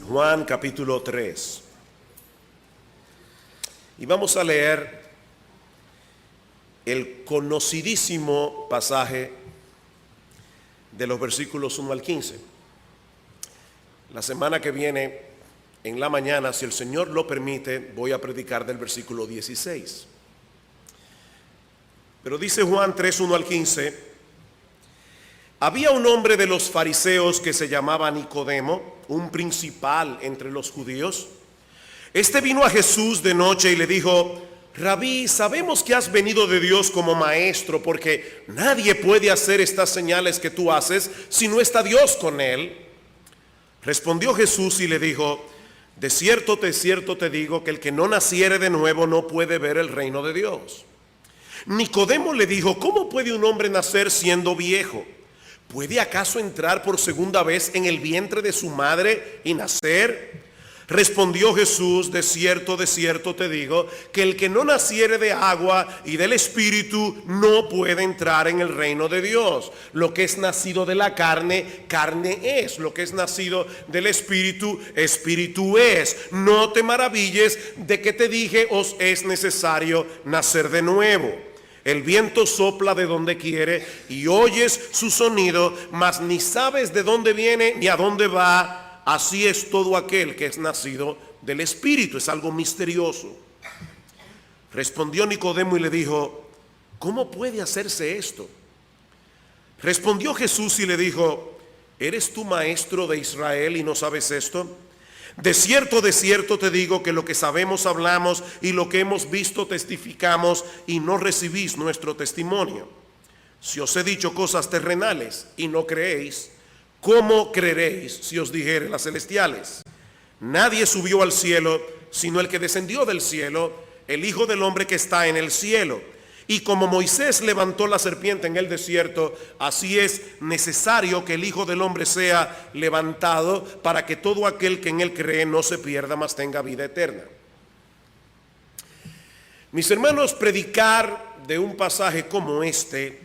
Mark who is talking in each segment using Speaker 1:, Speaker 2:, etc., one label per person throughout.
Speaker 1: Juan capítulo 3. Y vamos a leer el conocidísimo pasaje de los versículos 1 al 15. La semana que viene, en la mañana, si el Señor lo permite, voy a predicar del versículo 16. Pero dice Juan 3, 1 al 15: había un hombre de los fariseos que se llamaba Nicodemo, un principal entre los judíos. Este vino a Jesús de noche y le dijo: Rabí, sabemos que has venido de Dios como maestro, porque nadie puede hacer estas señales que tú haces si no está Dios con él. Respondió Jesús y le dijo: de cierto te digo que el que no naciere de nuevo no puede ver el reino de Dios. Nicodemo le dijo: ¿cómo puede un hombre nacer siendo viejo? ¿Puede acaso entrar por segunda vez en el vientre de su madre y nacer? Respondió Jesús: de cierto te digo que el que no naciere de agua y del Espíritu no puede entrar en el reino de Dios. Lo que es nacido de la carne, carne es. Lo que es nacido del Espíritu, Espíritu es. No te maravilles de que te dije: os es necesario nacer de nuevo. El viento sopla de donde quiere y oyes su sonido, mas ni sabes de dónde viene ni a dónde va. Así es todo aquel que es nacido del Espíritu. Es algo misterioso. Respondió Nicodemo y le dijo: ¿cómo puede hacerse esto? Respondió Jesús y le dijo: ¿eres tú maestro de Israel y no sabes esto? De cierto te digo que lo que sabemos hablamos y lo que hemos visto testificamos y no recibís nuestro testimonio. Si os he dicho cosas terrenales y no creéis, ¿cómo creeréis si os dijere las celestiales? Nadie subió al cielo sino el que descendió del cielo, el Hijo del Hombre que está en el cielo. Y como Moisés levantó la serpiente en el desierto, así es necesario que el Hijo del Hombre sea levantado, para que todo aquel que en él cree no se pierda, mas tenga vida eterna. Mis hermanos, predicar de un pasaje como este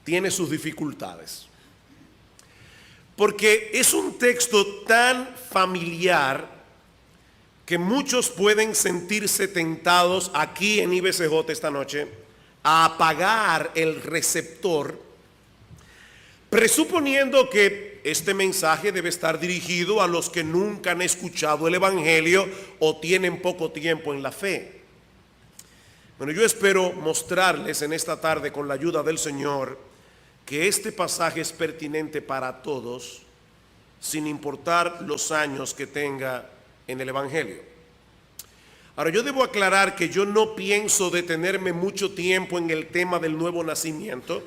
Speaker 1: tiene sus dificultades, porque es un texto tan familiar que muchos pueden sentirse tentados aquí en IBCJ esta noche a apagar el receptor, presuponiendo que este mensaje debe estar dirigido a los que nunca han escuchado el Evangelio o tienen poco tiempo en la fe. Bueno, yo espero mostrarles en esta tarde, con la ayuda del Señor, que este pasaje es pertinente para todos, sin importar los años que tenga en el Evangelio. Ahora, yo debo aclarar que yo no pienso detenerme mucho tiempo en el tema del nuevo nacimiento,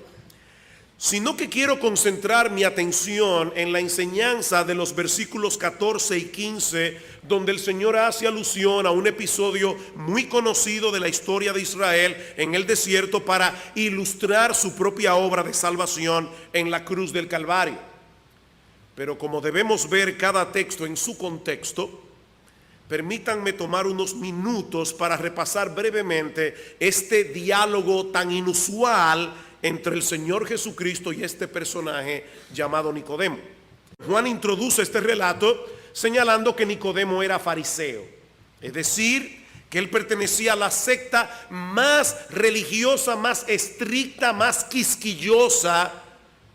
Speaker 1: sino que quiero concentrar mi atención en la enseñanza de los versículos 14 y 15, donde el Señor hace alusión a un episodio muy conocido de la historia de Israel en el desierto para ilustrar su propia obra de salvación en la cruz del Calvario. Pero como debemos ver cada texto en su contexto, permítanme tomar unos minutos para repasar brevemente este diálogo tan inusual entre el Señor Jesucristo y este personaje llamado Nicodemo. Juan introduce este relato señalando que Nicodemo era fariseo, es decir, que él pertenecía a la secta más religiosa, más estricta, más quisquillosa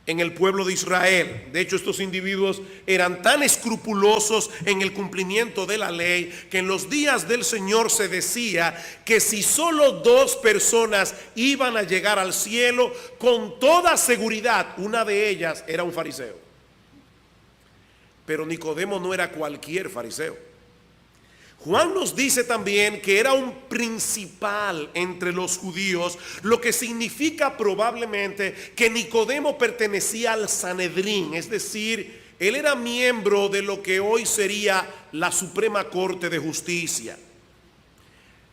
Speaker 1: en el pueblo de Israel. De hecho, estos individuos eran tan escrupulosos en el cumplimiento de la ley que en los días del Señor se decía que si solo 2 personas iban a llegar al cielo, con toda seguridad una de ellas era un fariseo. Pero Nicodemo no era cualquier fariseo. Juan nos dice también que era un principal entre los judíos, lo que significa probablemente que Nicodemo pertenecía al Sanedrín, es decir, él era miembro de lo que hoy sería la Suprema Corte de Justicia.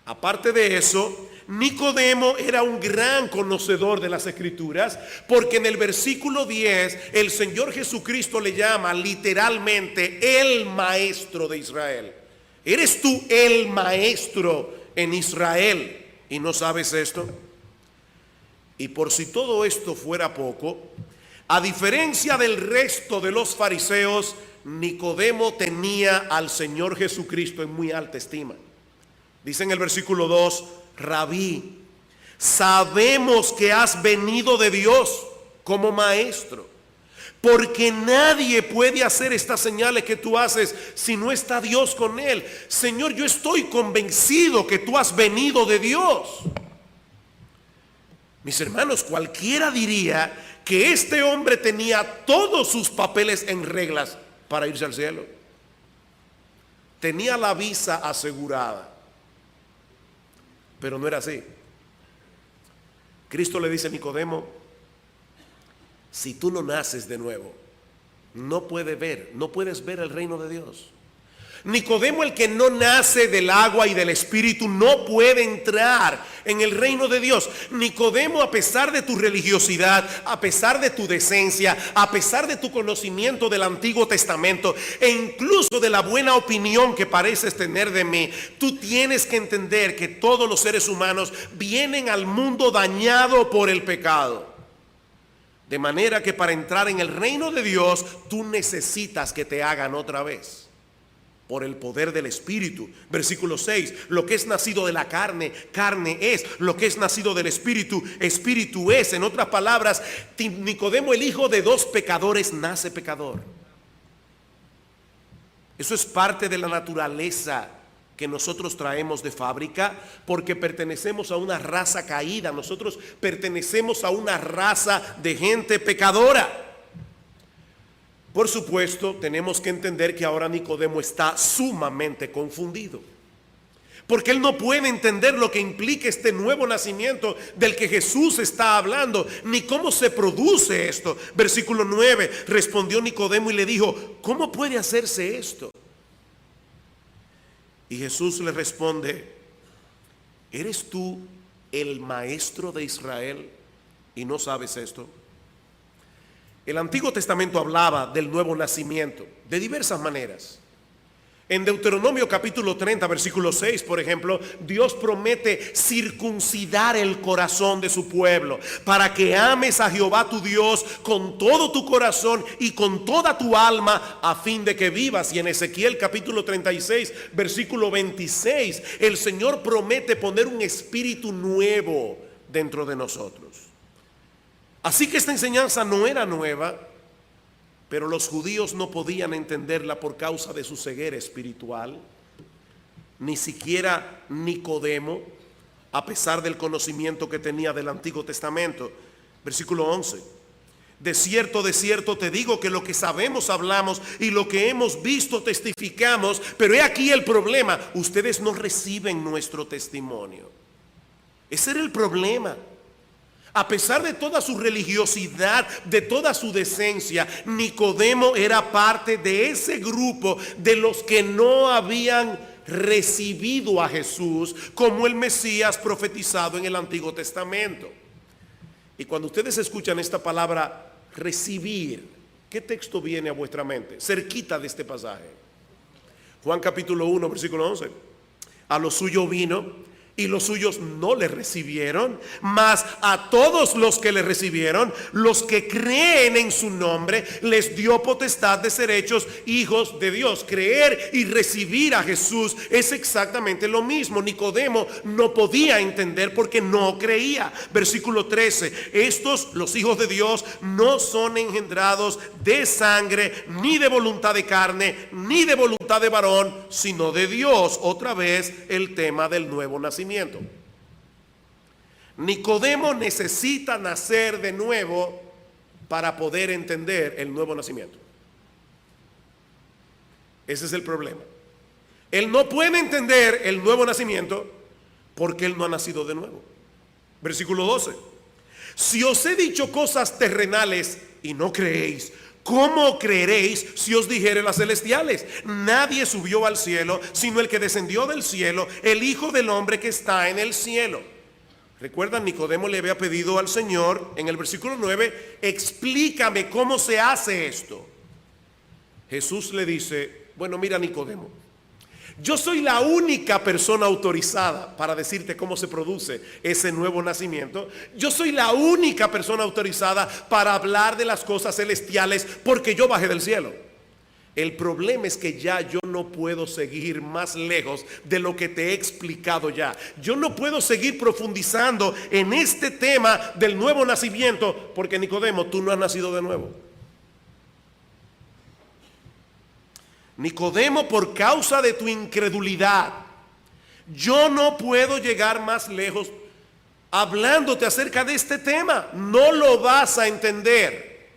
Speaker 1: Aparte de eso, Nicodemo era un gran conocedor de las Escrituras, porque en el versículo 10 el Señor Jesucristo le llama literalmente el maestro de Israel. ¿Eres tú el maestro en Israel y no sabes esto? Y por si todo esto fuera poco, a diferencia del resto de los fariseos, Nicodemo tenía al Señor Jesucristo en muy alta estima. Dice en el versículo 2, Rabí, sabemos que has venido de Dios como maestro, porque nadie puede hacer estas señales que tú haces si no está Dios con él. Señor, yo estoy convencido que tú has venido de Dios. Mis hermanos, cualquiera diría que este hombre tenía todos sus papeles en reglas para irse al cielo. Tenía la visa asegurada. Pero no era así. Cristo le dice a Nicodemo, si tú no naces de nuevo, no puedes ver el reino de Dios. Nicodemo, el que no nace del agua y del espíritu, no puede entrar en el reino de Dios. Nicodemo, a pesar de tu religiosidad, a pesar de tu decencia, a pesar de tu conocimiento del Antiguo Testamento e incluso de la buena opinión que pareces tener de mí, tú tienes que entender que todos los seres humanos vienen al mundo dañado por el pecado. De manera que para entrar en el reino de Dios, tú necesitas que te hagan otra vez. Por el poder del Espíritu. Versículo 6, lo que es nacido de la carne, carne es. Lo que es nacido del Espíritu, Espíritu es. En otras palabras, Nicodemo, el hijo de dos pecadores, nace pecador. Eso es parte de la naturaleza que nosotros traemos de fábrica, porque pertenecemos a una raza caída. Nosotros pertenecemos a una raza de gente pecadora. Por supuesto, tenemos que entender que ahora Nicodemo está sumamente confundido, porque él no puede entender lo que implica este nuevo nacimiento del que Jesús está hablando, ni cómo se produce esto. Versículo 9, respondió Nicodemo y le dijo, ¿cómo puede hacerse esto? Y Jesús le responde, ¿eres tú el maestro de Israel y no sabes esto? El Antiguo Testamento hablaba del nuevo nacimiento de diversas maneras. En Deuteronomio capítulo 30, versículo 6, por ejemplo, Dios promete circuncidar el corazón de su pueblo para que ames a Jehová tu Dios con todo tu corazón y con toda tu alma a fin de que vivas. Y en Ezequiel capítulo 36, versículo 26, el Señor promete poner un espíritu nuevo dentro de nosotros. Así que esta enseñanza no era nueva, pero los judíos no podían entenderla por causa de su ceguera espiritual. Ni siquiera Nicodemo, a pesar del conocimiento que tenía del Antiguo Testamento. Versículo 11. De cierto te digo que lo que sabemos hablamos y lo que hemos visto testificamos, pero he aquí el problema, ustedes no reciben nuestro testimonio. Ese era el problema. A pesar de toda su religiosidad, de toda su decencia, Nicodemo era parte de ese grupo de los que no habían recibido a Jesús como el Mesías profetizado en el Antiguo Testamento. Y cuando ustedes escuchan esta palabra recibir, ¿qué texto viene a vuestra mente? Cerquita de este pasaje. Juan capítulo 1, versículo 11. A lo suyo vino y los suyos no le recibieron, mas a todos los que le recibieron, los que creen en su nombre, les dio potestad de ser hechos hijos de Dios. Creer y recibir a Jesús es exactamente lo mismo. Nicodemo no podía entender porque no creía. Versículo 13, estos, los hijos de Dios, no son engendrados de sangre, ni de voluntad de carne, ni de voluntad de varón, sino de Dios. Otra vez el tema del nuevo nacimiento. Nicodemo necesita nacer de nuevo para poder entender el nuevo nacimiento. Ese es el problema. Él no puede entender el nuevo nacimiento porque él no ha nacido de nuevo. Versículo 12. Si os he dicho cosas terrenales y no creéis, ¿cómo creeréis si os dijere las celestiales? Nadie subió al cielo, sino el que descendió del cielo, el Hijo del Hombre que está en el cielo. Recuerdan, Nicodemo le había pedido al Señor en el versículo 9, explícame cómo se hace esto. Jesús le dice, bueno, mira Nicodemo, yo soy la única persona autorizada para decirte cómo se produce ese nuevo nacimiento. Yo soy la única persona autorizada para hablar de las cosas celestiales porque yo bajé del cielo. el problema es que ya yo no puedo seguir más lejos de lo que te he explicado ya. Yo no puedo seguir profundizando en este tema del nuevo nacimiento, porque Nicodemo, tú no has nacido de nuevo. Nicodemo, por causa de tu incredulidad, yo no puedo llegar más lejos hablándote acerca de este tema. No lo vas a entender.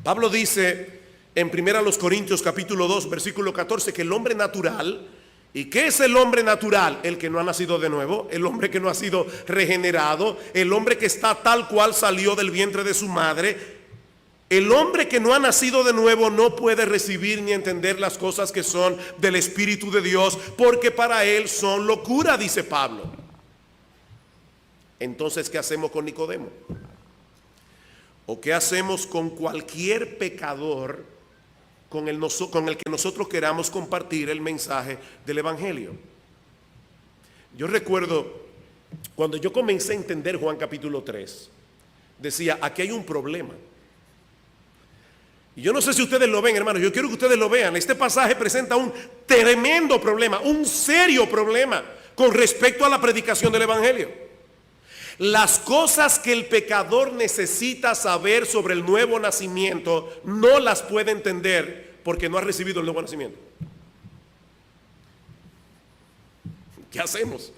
Speaker 1: Pablo dice en 1 Corintios capítulo 2 versículo 14 que el hombre natural, ¿y qué es el hombre natural? El que no ha nacido de nuevo, el hombre que no ha sido regenerado, el hombre que está tal cual salió del vientre de su madre. El hombre que no ha nacido de nuevo no puede recibir ni entender las cosas que son del Espíritu de Dios, porque para él son locura, dice Pablo. Entonces, ¿qué hacemos con Nicodemo? ¿O qué hacemos con cualquier pecador con el que nosotros queramos compartir el mensaje del Evangelio? Yo recuerdo cuando yo comencé a entender Juan capítulo 3, decía, aquí hay un problema. Y yo no sé si ustedes lo ven, hermanos, yo quiero que ustedes lo vean. Este pasaje presenta un tremendo problema, un serio problema con respecto a la predicación del Evangelio. Las cosas que el pecador necesita saber sobre el nuevo nacimiento no las puede entender porque no ha recibido el nuevo nacimiento. ¿Qué hacemos?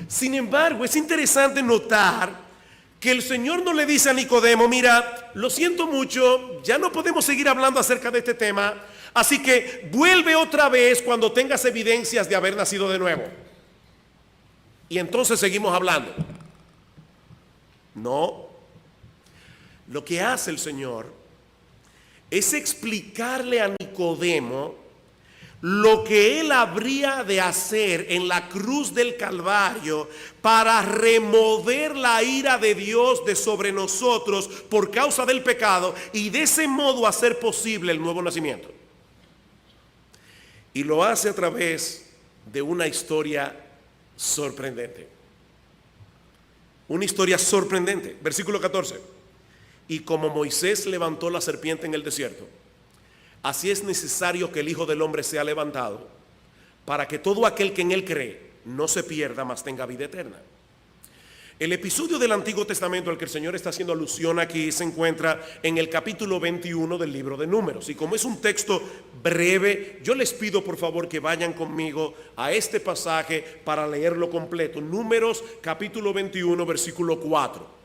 Speaker 1: Sin embargo, es interesante notar que el Señor no le dice a Nicodemo, mira, lo siento mucho, ya no podemos seguir hablando acerca de este tema, así que vuelve otra vez cuando tengas evidencias de haber nacido de nuevo. Y entonces seguimos hablando. No. Lo que hace el Señor es explicarle a Nicodemo lo que él habría de hacer en la cruz del Calvario para remover la ira de Dios de sobre nosotros por causa del pecado y de ese modo hacer posible el nuevo nacimiento. Y lo hace a través de una historia sorprendente. Una historia sorprendente. Versículo 14. Y como Moisés levantó la serpiente en el desierto, así es necesario que el Hijo del Hombre sea levantado, para que todo aquel que en él cree no se pierda, mas tenga vida eterna. El episodio del Antiguo Testamento al que el Señor está haciendo alusión aquí se encuentra en el capítulo 21 del libro de Números. Y como es un texto breve, yo les pido por favor que vayan conmigo a este pasaje para leerlo completo. Números capítulo 21 versículo 4.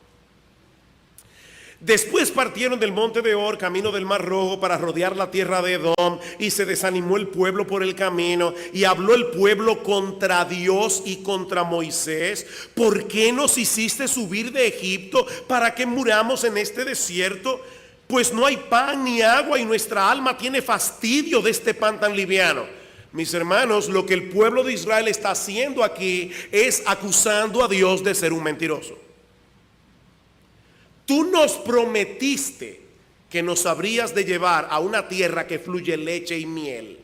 Speaker 1: Después partieron del monte de Or, camino del Mar Rojo, para rodear la tierra de Edom, y se desanimó el pueblo por el camino, y habló el pueblo contra Dios y contra Moisés. ¿Por qué nos hiciste subir de Egipto para que muramos en este desierto? Pues no hay pan ni agua, y nuestra alma tiene fastidio de este pan tan liviano. Mis hermanos, lo que el pueblo de Israel está haciendo aquí es acusando a Dios de ser un mentiroso. Tú nos prometiste que nos habrías de llevar a una tierra que fluye leche y miel.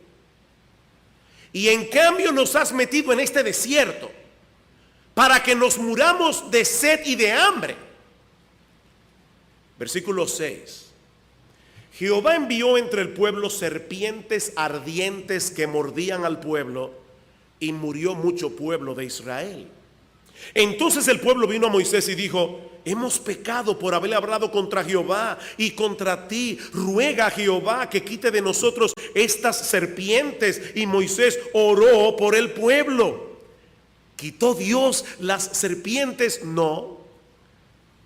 Speaker 1: Y en cambio nos has metido en este desierto para que nos muramos de sed y de hambre. Versículo 6. Jehová envió entre el pueblo serpientes ardientes que mordían al pueblo, y murió mucho pueblo de Israel. Entonces el pueblo vino a Moisés y dijo: hemos pecado por haber hablado contra Jehová y contra ti. Ruega a Jehová que quite de nosotros estas serpientes. Y Moisés oró por el pueblo. ¿Quitó Dios las serpientes? No.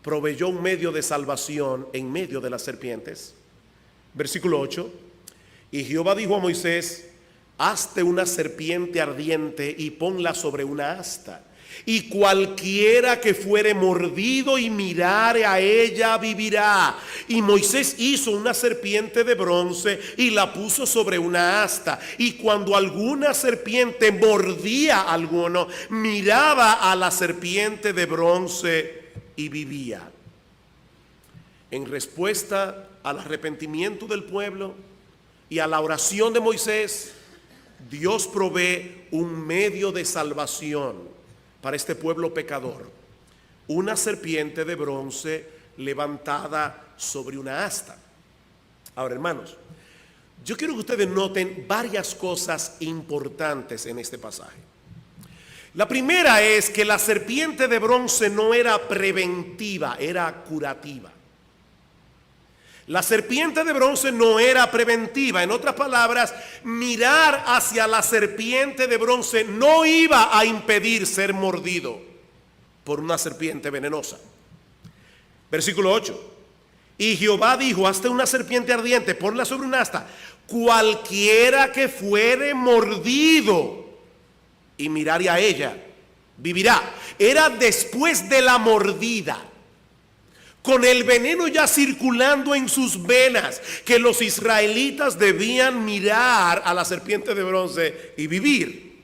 Speaker 1: Proveyó un medio de salvación en medio de las serpientes. Versículo 8. Y Jehová dijo a Moisés: hazte una serpiente ardiente y ponla sobre una asta, y cualquiera que fuere mordido y mirare a ella vivirá. Y Moisés hizo una serpiente de bronce y la puso sobre una asta. Y cuando alguna serpiente mordía a alguno, miraba a la serpiente de bronce y vivía. En respuesta al arrepentimiento del pueblo y a la oración de Moisés, Dios provee un medio de salvación para este pueblo pecador: una serpiente de bronce levantada sobre una asta. Ahora, hermanos, yo quiero que ustedes noten varias cosas importantes en este pasaje. La primera es que la serpiente de bronce no era preventiva, era curativa. La serpiente de bronce no era preventiva. En otras palabras, mirar hacia la serpiente de bronce no iba a impedir ser mordido por una serpiente venenosa. Versículo 8. Y Jehová dijo: hazte una serpiente ardiente, ponla sobre un asta. Cualquiera que fuere mordido y mirare a ella, vivirá. Era después de la mordida, con el veneno ya circulando en sus venas, que los israelitas debían mirar a la serpiente de bronce y vivir.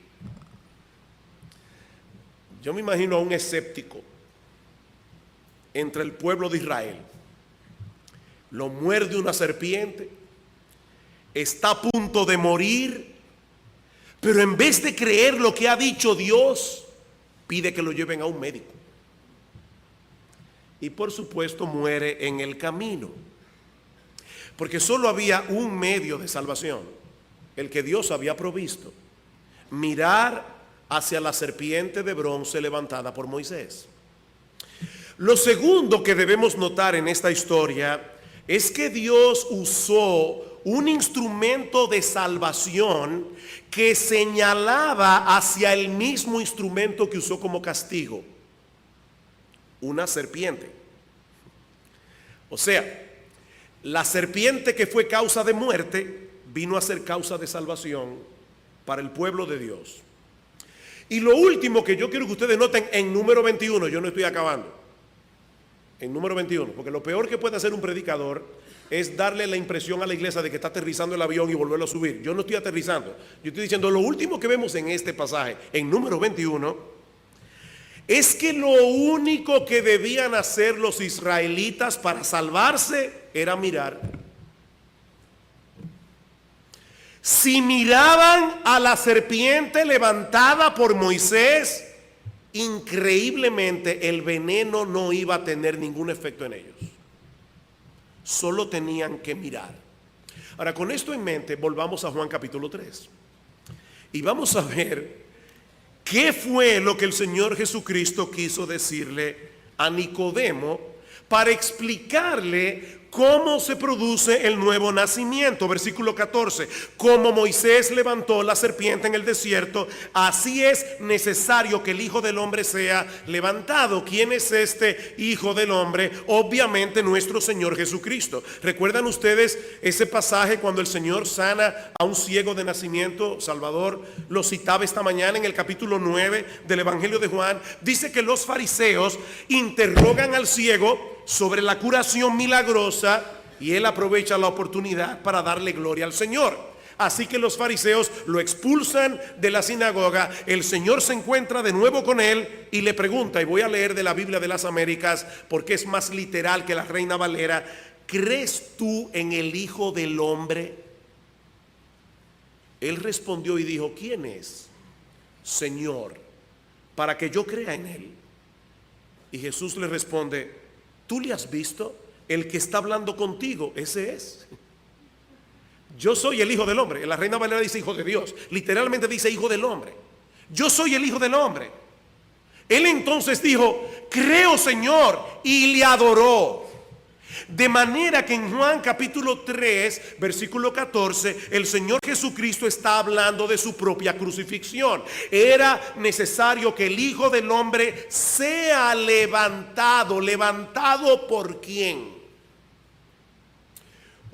Speaker 1: Yo me imagino a un escéptico entre el pueblo de Israel. Lo muerde una serpiente, está a punto de morir, pero en vez de creer lo que ha dicho Dios, pide que lo lleven a un médico. Y por supuesto muere en el camino, porque solo había un medio de salvación, el que Dios había provisto: mirar hacia la serpiente de bronce levantada por Moisés. Lo segundo que debemos notar en esta historia es que Dios usó un instrumento de salvación que señalaba hacia el mismo instrumento que usó como castigo: una serpiente. O sea, la serpiente que fue causa de muerte vino a ser causa de salvación para el pueblo de Dios. Y lo último que yo quiero que ustedes noten en número 21, yo no estoy acabando, en número 21, porque lo peor que puede hacer un predicador es darle la impresión a la iglesia de que está aterrizando el avión y volverlo a subir. Yo no estoy aterrizando, yo estoy diciendo lo último que vemos en este pasaje, en número 21, es que lo único que debían hacer los israelitas para salvarse era mirar. Si miraban a la serpiente levantada por Moisés, increíblemente el veneno no iba a tener ningún efecto en ellos. Solo tenían que mirar. Ahora, con esto en mente, volvamos a Juan capítulo 3 y vamos a ver qué fue lo que el Señor Jesucristo quiso decirle a Nicodemo para explicarle cómo se produce el nuevo nacimiento. Versículo 14: como Moisés levantó la serpiente en el desierto, así es necesario que el Hijo del Hombre sea levantado. ¿Quién es este Hijo del Hombre? Obviamente nuestro Señor Jesucristo. ¿Recuerdan ustedes ese pasaje cuando el Señor sana a un ciego de nacimiento? Salvador lo citaba esta mañana en el capítulo 9 del Evangelio de Juan. Dice que los fariseos interrogan al ciego sobre la curación milagrosa y él aprovecha la oportunidad para darle gloria al Señor. Así que los fariseos lo expulsan de la sinagoga. El Señor se encuentra de nuevo con él y le pregunta, y voy a leer de la Biblia de las Américas porque es más literal que la Reina Valera: ¿crees tú en el Hijo del Hombre? Él respondió y dijo: ¿quién es, Señor, para que yo crea en él? Y Jesús le responde: ¿tú le has visto? El que está hablando contigo, ese es. Yo soy el Hijo del Hombre. La Reina Valera dice Hijo de Dios. Literalmente dice Hijo del Hombre. Yo soy el Hijo del Hombre. Él entonces dijo: creo, Señor, y le adoró. De manera que en Juan capítulo 3, versículo 14, el Señor Jesucristo está hablando de su propia crucifixión. Era necesario que el Hijo del Hombre sea levantado. ¿Levantado por quién?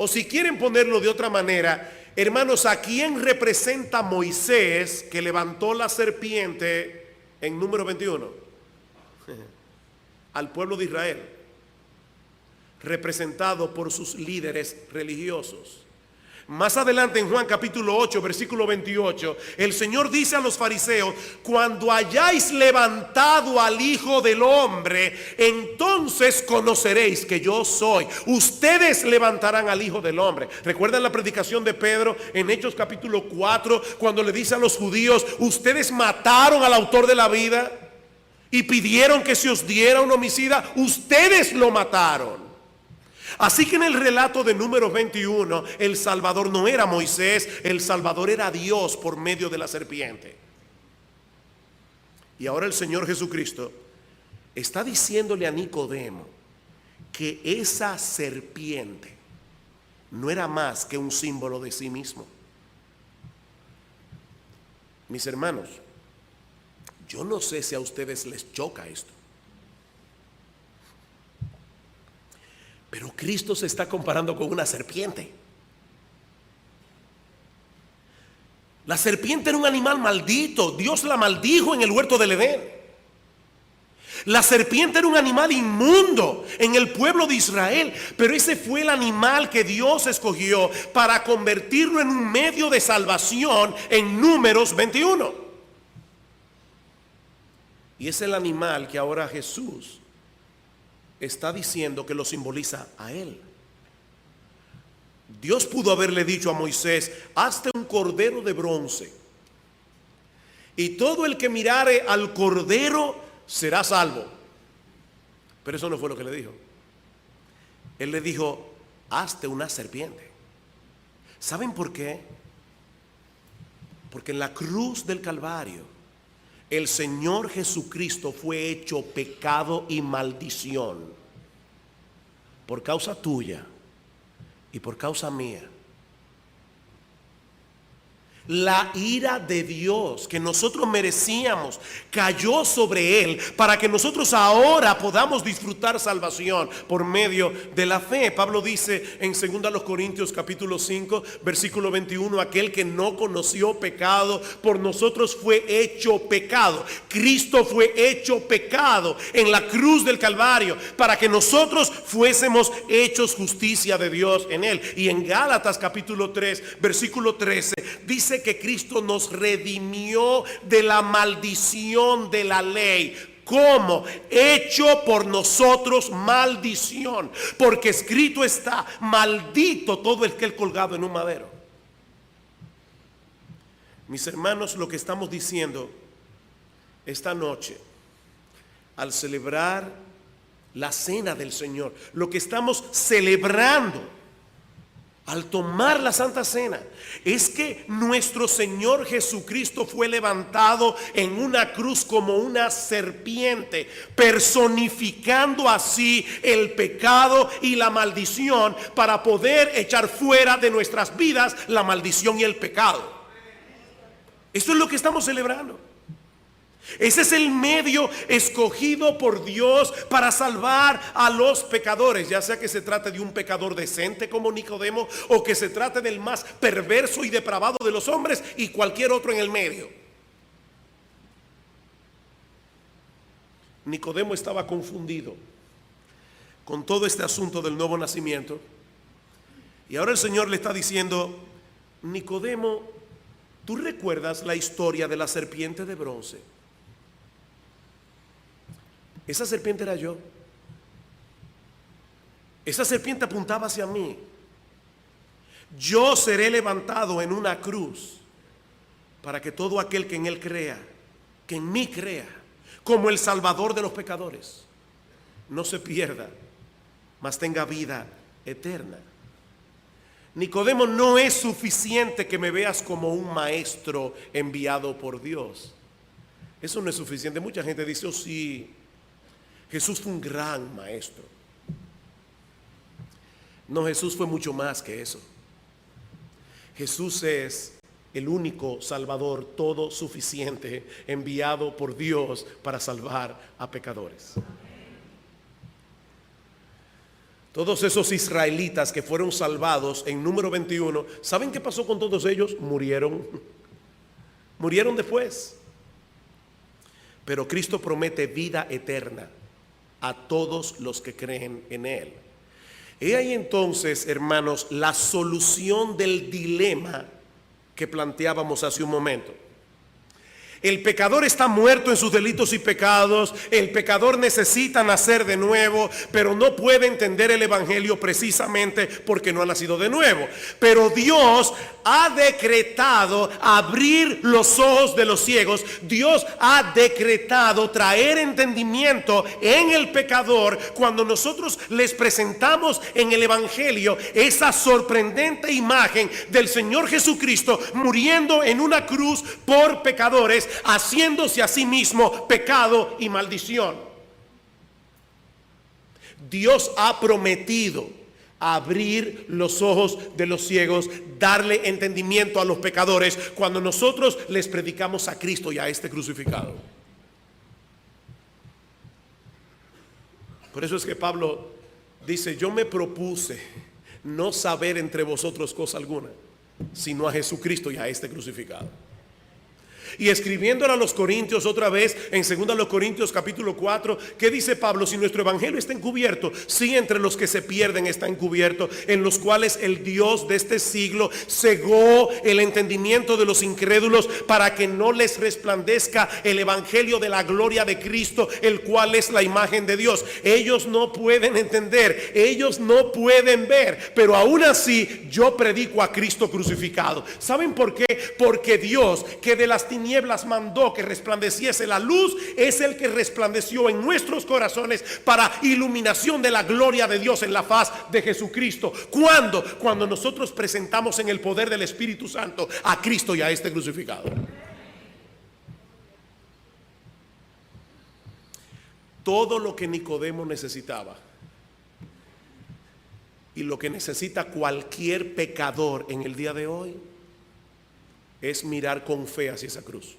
Speaker 1: O si quieren ponerlo de otra manera, hermanos, ¿a quién representa Moisés que levantó la serpiente en número 21? Al pueblo de Israel, representado por sus líderes religiosos. Más adelante en Juan capítulo 8, versículo 28, el Señor dice a los fariseos: cuando hayáis levantado al Hijo del Hombre, entonces conoceréis que yo soy. Ustedes levantarán al Hijo del Hombre. ¿Recuerdan la predicación de Pedro en Hechos capítulo 4, cuando le dice a los judíos: ustedes mataron al autor de la vida y pidieron que se os diera un homicida? Ustedes lo mataron. Así que en el relato de Números 21, el Salvador no era Moisés, el Salvador era Dios por medio de la serpiente. Y ahora el Señor Jesucristo está diciéndole a Nicodemo que esa serpiente no era más que un símbolo de sí mismo. Mis hermanos, yo no sé si a ustedes les choca esto, pero Cristo se está comparando con una serpiente. La serpiente era un animal maldito. Dios la maldijo en el huerto del Edén. La serpiente era un animal inmundo en el pueblo de Israel, pero ese fue el animal que Dios escogió para convertirlo en un medio de salvación en Números 21. Y es el animal que ahora Jesús está diciendo que lo simboliza a él. Dios pudo haberle dicho a Moisés: hazte un cordero de bronce, y todo el que mirare al cordero será salvo. Pero eso no fue lo que le dijo. Él le dijo: hazte una serpiente. ¿Saben por qué? Porque en la cruz del Calvario el Señor Jesucristo fue hecho pecado y maldición por causa tuya y por causa mía. La ira de Dios que nosotros merecíamos cayó sobre él para que nosotros ahora podamos disfrutar salvación por medio de la fe. Pablo dice en 2 Corintios capítulo 5 versículo 21: aquel que no conoció pecado por nosotros fue hecho pecado. Cristo fue hecho pecado en la cruz del Calvario para que nosotros fuésemos hechos justicia de Dios en él. Y en Gálatas capítulo 3 versículo 13 dice que Cristo nos redimió de la maldición de la ley. ¿Cómo? Hecho por nosotros maldición, porque escrito está: maldito todo el que es colgado en un madero. Mis hermanos, lo que estamos diciendo esta noche al celebrar la cena del Señor, lo que estamos celebrando al tomar la Santa Cena, es que nuestro Señor Jesucristo fue levantado en una cruz como una serpiente, personificando así el pecado y la maldición para poder echar fuera de nuestras vidas la maldición y el pecado. Esto es lo que estamos celebrando. Ese es el medio escogido por Dios para salvar a los pecadores, ya sea que se trate de un pecador decente como Nicodemo o que se trate del más perverso y depravado de los hombres y cualquier otro en el medio. Nicodemo estaba confundido con todo este asunto del nuevo nacimiento, y ahora el Señor le está diciendo: Nicodemo, ¿tú recuerdas la historia de la serpiente de bronce? Esa serpiente era yo. Esa serpiente apuntaba hacia mí. Yo seré levantado en una cruz para que todo aquel que en él crea, que en mí crea, como el Salvador de los pecadores, no se pierda, mas tenga vida eterna. Nicodemo, no es suficiente que me veas como un maestro enviado por Dios. Eso no es suficiente. Mucha gente dice: oh sí, Jesús fue un gran maestro. No, Jesús fue mucho más que eso. Jesús es el único Salvador todo suficiente enviado por Dios para salvar a pecadores. Todos esos israelitas que fueron salvados en Número 21, ¿saben qué pasó con todos ellos? Murieron. Murieron después. Pero Cristo promete vida eterna a todos los que creen en él. He ahí entonces, hermanos, la solución del dilema que planteábamos hace un momento. El pecador está muerto en sus delitos y pecados. El pecador necesita nacer de nuevo, pero no puede entender el evangelio precisamente porque no ha nacido de nuevo. Pero Dios ha decretado abrir los ojos de los ciegos. Dios ha decretado traer entendimiento en el pecador cuando nosotros les presentamos en el evangelio esa sorprendente imagen del Señor Jesucristo muriendo en una cruz por pecadores, haciéndose a sí mismo pecado y maldición. Dios ha prometido abrir los ojos de los ciegos, darle entendimiento a los pecadores cuando nosotros les predicamos a Cristo y a este crucificado. Por eso es que Pablo dice: yo me propuse no saber entre vosotros cosa alguna, sino a Jesucristo y a este crucificado. Y escribiéndole a los Corintios otra vez en 2 Corintios capítulo 4, ¿qué dice Pablo? Si nuestro evangelio está encubierto, sí, entre los que se pierden está encubierto, en los cuales el Dios de este siglo cegó el entendimiento de los incrédulos para que no les resplandezca el evangelio de la gloria de Cristo, el cual es la imagen de Dios. Ellos no pueden entender, ellos no pueden ver, pero aún así yo predico a Cristo crucificado. ¿Saben por qué? Porque Dios, que de las tinieblas mandó que resplandeciese la luz, es el que resplandeció en nuestros corazones para iluminación de la gloria de Dios en la faz de Jesucristo. Cuando nosotros presentamos en el poder del Espíritu Santo a Cristo y a este crucificado. Todo lo que Nicodemo necesitaba y lo que necesita cualquier pecador en el día de hoy es mirar con fe hacia esa cruz.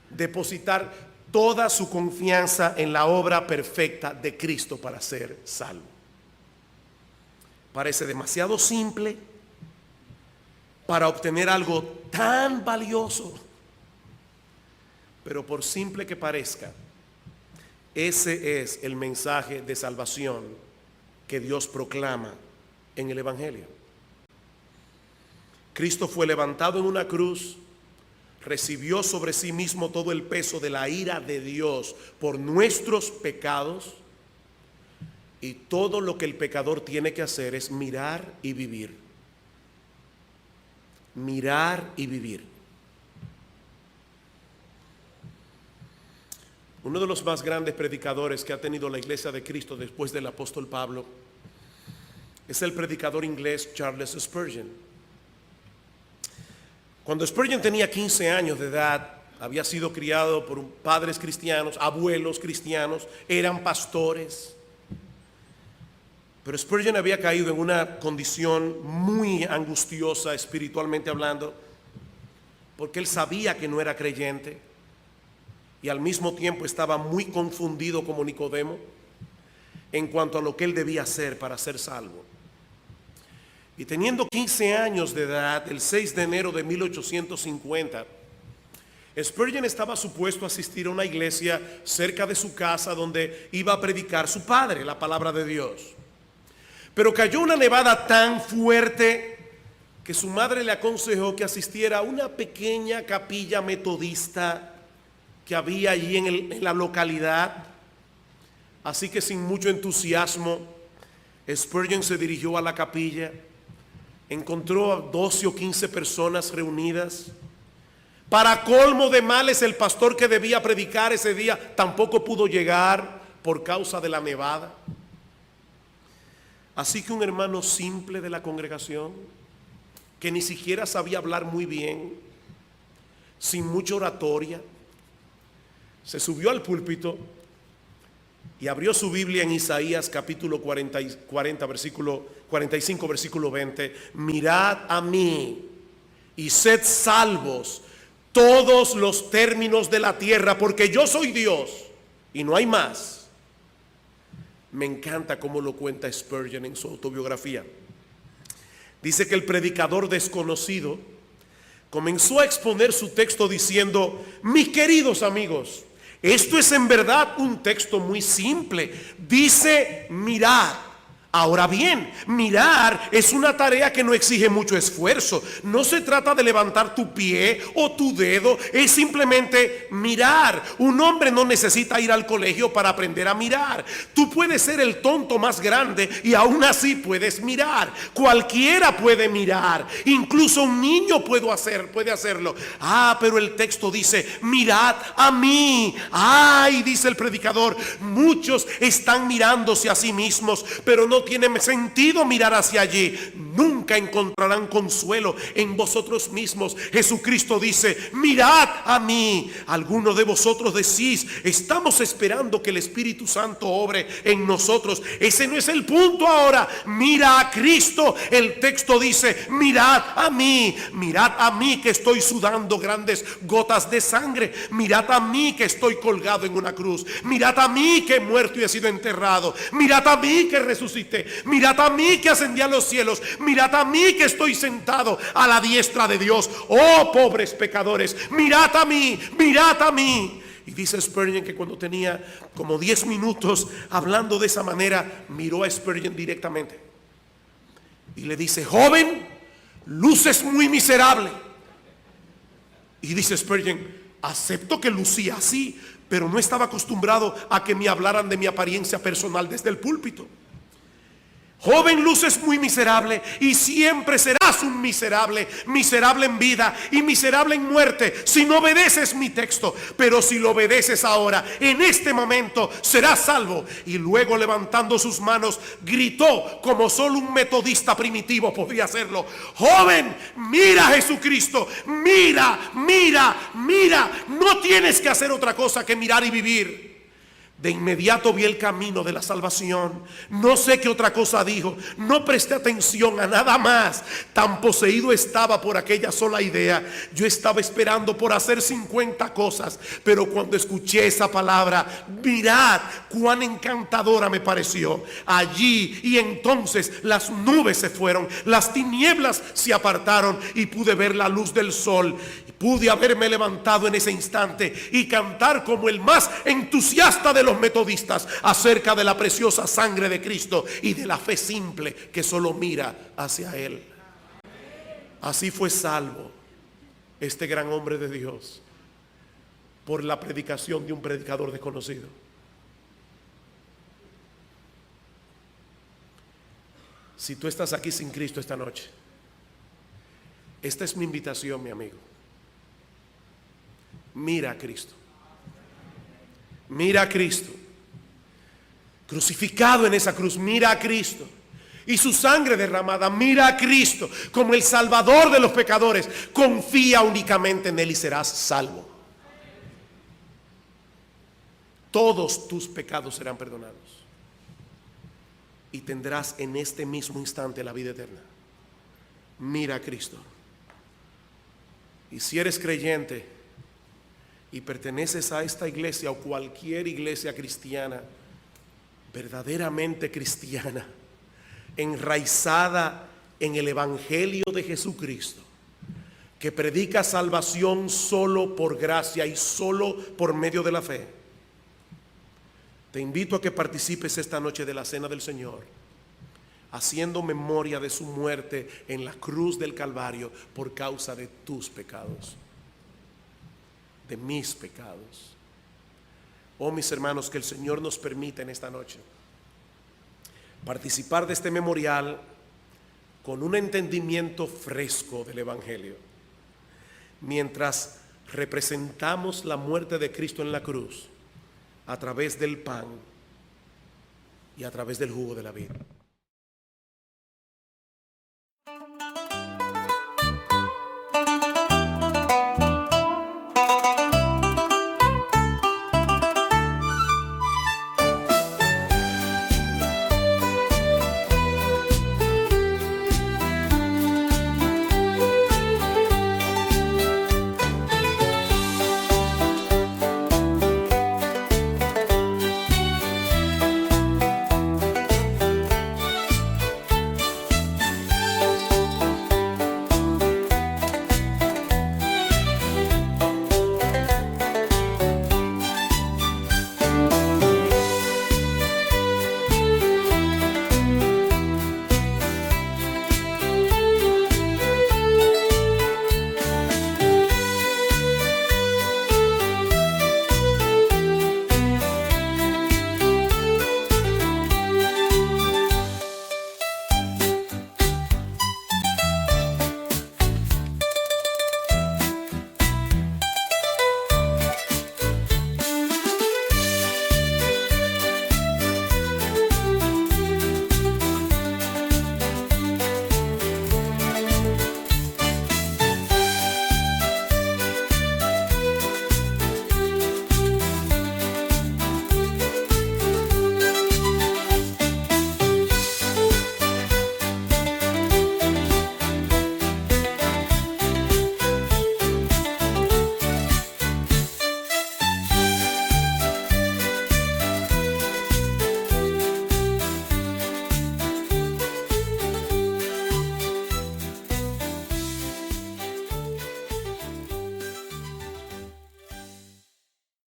Speaker 1: Depositar toda su confianza en la obra perfecta de Cristo para ser salvo. Parece demasiado simple para obtener algo tan valioso, pero por simple que parezca, ese es el mensaje de salvación que Dios proclama en el evangelio. Cristo fue levantado en una cruz, recibió sobre sí mismo todo el peso de la ira de Dios por nuestros pecados, y todo lo que el pecador tiene que hacer es mirar y vivir. Mirar y vivir. Uno de los más grandes predicadores que ha tenido la iglesia de Cristo después del apóstol Pablo es el predicador inglés Charles Spurgeon. Cuando Spurgeon tenía 15 años de edad, había sido criado por padres cristianos, abuelos cristianos, eran pastores. Pero Spurgeon había caído en una condición muy angustiosa espiritualmente hablando, porque él sabía que no era creyente y al mismo tiempo estaba muy confundido como Nicodemo en cuanto a lo que él debía hacer para ser salvo. Y teniendo 15 años de edad, el 6 de enero de 1850, Spurgeon estaba supuesto a asistir a una iglesia cerca de su casa donde iba a predicar su padre la palabra de Dios. Pero cayó una nevada tan fuerte que su madre le aconsejó que asistiera a una pequeña capilla metodista que había allí en la localidad. Así que sin mucho entusiasmo, Spurgeon se dirigió a la capilla. Encontró a 12 o 15 personas reunidas. Para colmo de males, el pastor que debía predicar ese día tampoco pudo llegar por causa de la nevada. Así que un hermano simple de la congregación, que ni siquiera sabía hablar muy bien, sin mucha oratoria, se subió al púlpito y abrió su Biblia en Isaías capítulo 40 versículo 45 versículo 20. Mirad a mí y sed salvos todos los términos de la tierra, porque yo soy Dios y no hay más. Me encanta cómo lo cuenta Spurgeon en su autobiografía. Dice que el predicador desconocido comenzó a exponer su texto diciendo: mis queridos amigos, esto es en verdad un texto muy simple. Dice: mirad Ahora bien, mirar es una tarea que no exige mucho esfuerzo. No se trata de levantar tu pie o tu dedo, es simplemente mirar. Un hombre no necesita ir al colegio para aprender a mirar. Tú puedes ser el tonto más grande y aún así puedes mirar. Cualquiera puede mirar, incluso un niño puede hacerlo. Pero el texto dice: mirad a mí. Ay, dice el predicador, muchos están mirándose a sí mismos, pero no tiene sentido mirar hacia allí. Nunca encontrarán consuelo en vosotros mismos. Jesucristo dice: mirad a mí. Algunos de vosotros decís: estamos esperando que el Espíritu Santo obre en nosotros. Ese no es el punto ahora. Mira a Cristo. El texto dice: mirad a mí. Mirad a mí que estoy sudando grandes gotas de sangre. Mirad a mí que estoy colgado en una cruz. Mirad a mí que he muerto y he sido enterrado. Mirad a mí que resucité. Mirad a mí que ascendí a los cielos. Mirad a mí que estoy sentado a la diestra de Dios. Oh, pobres pecadores, mirad a mí, mirad a mí. Y dice Spurgeon que cuando tenía como 10 minutos hablando de esa manera, miró a Spurgeon directamente y le dice: joven, luces muy miserable. Y dice Spurgeon: acepto que lucía así, pero no estaba acostumbrado a que me hablaran de mi apariencia personal desde el púlpito. Joven, luces muy miserable y siempre serás un miserable, miserable en vida y miserable en muerte si no obedeces mi texto. Pero si lo obedeces ahora, en este momento, serás salvo. Y luego, levantando sus manos, gritó como solo un metodista primitivo podía hacerlo: joven, mira a Jesucristo, mira, mira, mira. No tienes que hacer otra cosa que mirar y vivir. De inmediato vi el camino de la salvación. No sé qué otra cosa dijo. No presté atención a nada más. Tan poseído estaba por aquella sola idea. Yo estaba esperando por hacer 50 cosas. Pero cuando escuché esa palabra, mirad cuán encantadora me pareció. Allí y entonces las nubes se fueron, las tinieblas se apartaron y pude ver la luz del sol. Pude haberme levantado en ese instante y cantar como el más entusiasta de los metodistas acerca de la preciosa sangre de Cristo y de la fe simple que solo mira hacia Él. Así fue salvo este gran hombre de Dios por la predicación de un predicador desconocido. Si tú estás aquí sin Cristo esta noche, esta es mi invitación, mi amigo. Mira a Cristo. Mira a Cristo. Crucificado en esa cruz, mira a Cristo. Y su sangre derramada, mira a Cristo como el Salvador de los pecadores. Confía únicamente en Él y serás salvo. Todos tus pecados serán perdonados. Y tendrás en este mismo instante la vida eterna. Mira a Cristo. Y si eres creyente y perteneces a esta iglesia o cualquier iglesia cristiana, verdaderamente cristiana, enraizada en el Evangelio de Jesucristo, que predica salvación solo por gracia y solo por medio de la fe, te invito a que participes esta noche de la Cena del Señor, haciendo memoria de su muerte en la cruz del Calvario por causa de tus pecados, de mis pecados. Oh, mis hermanos, que el Señor nos permita en esta noche participar de este memorial con un entendimiento fresco del Evangelio, mientras representamos la muerte de Cristo en la cruz a través del pan y a través del jugo de la vida.